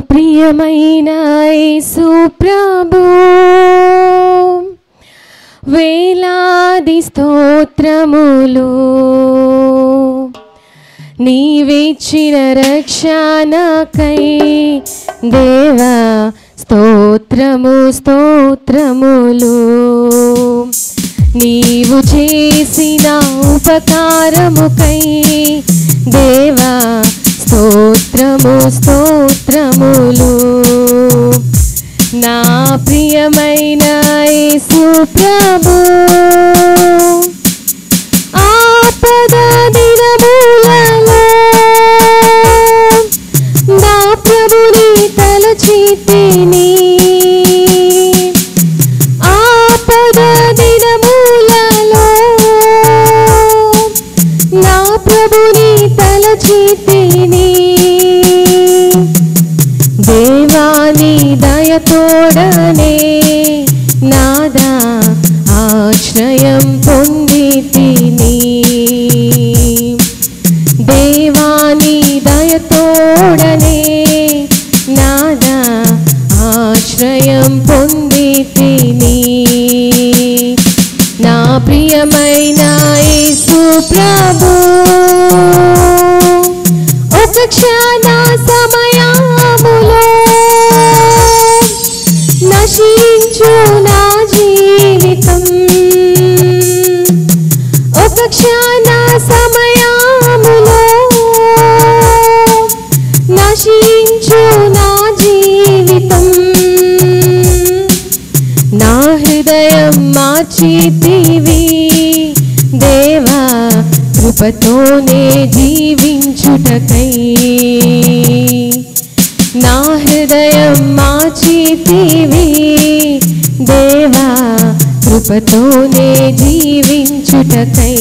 ప్రియమైన యేసు ప్రభు వేలాది స్తోత్రములు నీవిచ్చిన రక్షణకై దేవా స్తోత్రము స్తోత్రములు నీవు చేసిన ఉపకారముకై దేవా స్తోత్రము స్తోత్రములు నా ప్రియమైన యేసు ప్రభు ఆపద దినములలో నా ప్రభుని తలచితిని ఆపద దినములలో నా ప్రభుని తలచితిని దేవాని దయతోడనే నాదా ఆశ్రయం పొందితిని దేవాని దయతోడనే నాదా ఆశ్రయం పొందితిని నా ప్రియమైన యేసు ప్రభు ఒక క్షణ సమయములో నశించు నా జీవితం ఒక క్షణ సమయములో నశించు నా జీవితం నా హృదయం మార్చితివి దేవా కృపతోనే జీవించుటకై నా హృదయం మార్చితివి దేవా కృపతోనే జీవించుటకై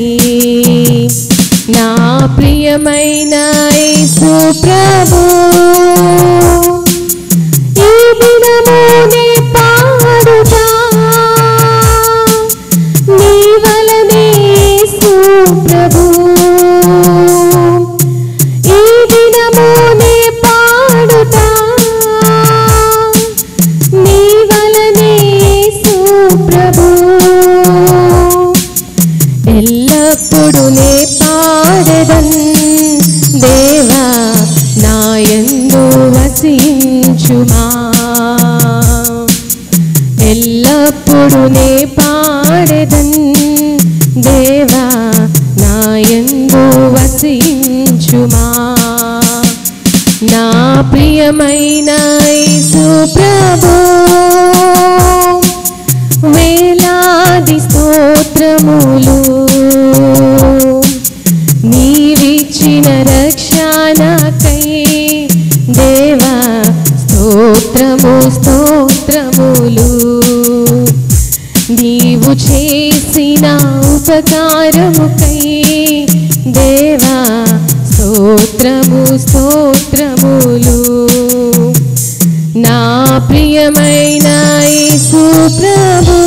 నా ప్రియమైన యేసు ప్రభు ఈ దినమునే పాడుతా నీ వలనే యేసు ప్రభు ఈ దినమునే పాడుతా నీ వలనే యేసు ప్రభు ఎల్లప్పుడూ నే పాడెదన్ దేవా నాయందు వసించుమా ఎల్లప్పుడూ నే పాడెదన్ దేవా నాయందు వసించుమా నా ప్రియమైన యేసు ప్రభు వేలాది స్తోత్రములు నీవిచ్చిన రక్షణకై దేవా స్తోత్రము స్తోత్రములు నీవు చేసిన ఉపకారముకై దేవా స్తోత్రము నా ప్రియమైన యేసు ప్రభు